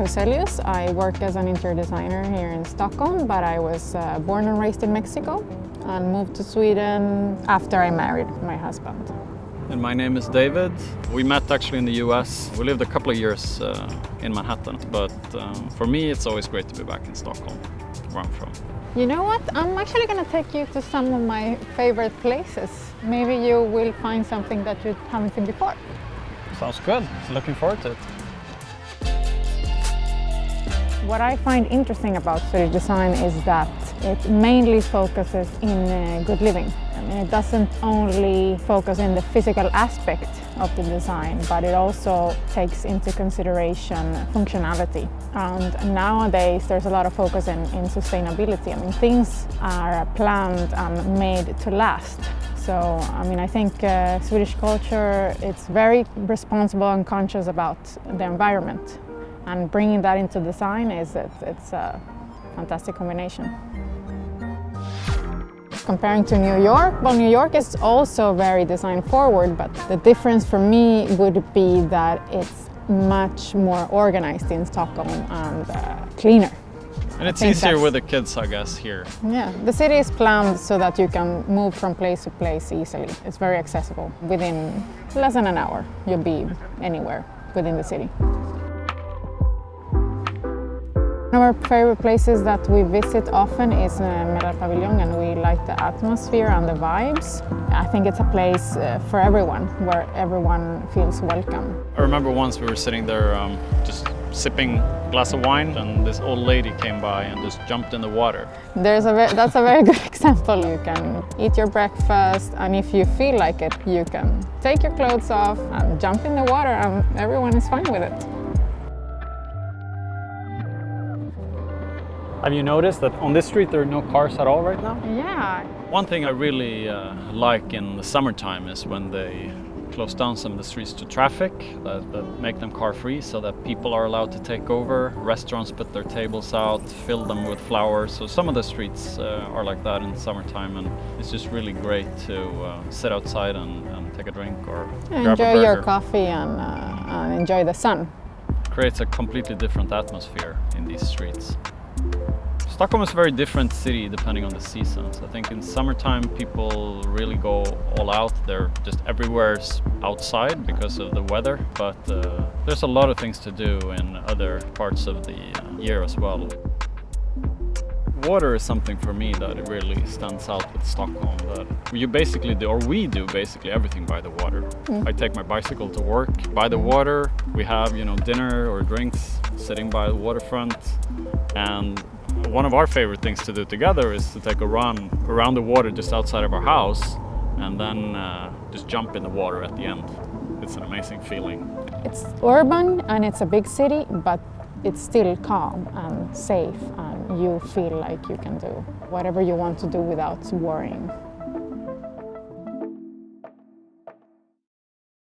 Huselius. I work as an interior designer here in Stockholm, but I was born and raised in Mexico and moved to Sweden after I married my husband. And my name is David. We met actually in the US. We lived a couple of years in Manhattan, but for me it's always great to be back in Stockholm, where I'm from. You know what? I'm actually going to take you to some of my favorite places. Maybe you will find something that you haven't seen before. Sounds good. Looking forward to it. What I find interesting about Swedish design is that it mainly focuses in good living. I mean, it doesn't only focus in the physical aspect of the design, but it also takes into consideration functionality. And nowadays there's a lot of focus in sustainability. I mean, things are planned and made to last. So, I mean, I think Swedish culture, it's very responsible and conscious about the environment. And bringing that into design it's a fantastic combination. Comparing to New York, well, New York is also very design forward, but the difference for me would be that it's much more organized in Stockholm and cleaner. And it's easier with the kids, I guess, here. Yeah, the city is planned so that you can move from place to place easily. It's very accessible. Within less than an hour, you'll be anywhere within the city. One of our favorite places that we visit often is Metal Pavilion, and we like the atmosphere and the vibes. I think it's a place for everyone, where everyone feels welcome. I remember once we were sitting there just sipping a glass of wine, and this old lady came by and just jumped in the water. That's a very good example. You can eat your breakfast, and if you feel like it, you can take your clothes off and jump in the water, and everyone is fine with it. Have you noticed that on this street there are no cars at all right now? Yeah. One thing I really like in the summertime is when they close down some of the streets to traffic, that make them car-free so that people are allowed to take over. Restaurants put their tables out, fill them with flowers. So some of the streets are like that in the summertime, and it's just really great to sit outside and take a drink or grab a burger. Enjoy your coffee and enjoy the sun. It creates a completely different atmosphere in these streets. Stockholm is a very different city depending on the seasons. I think in summertime people really go all out. They're just everywhere outside because of the weather, but there's a lot of things to do in other parts of the year as well. Water is something for me that it really stands out with Stockholm. That we do basically everything by the water. I take my bicycle to work by the water. We have, dinner or drinks sitting by the waterfront, and one of our favorite things to do together is to take a run around the water just outside of our house and then just jump in the water at the end. It's an amazing feeling. It's urban and it's a big city, but it's still calm and safe, and you feel like you can do whatever you want to do without worrying.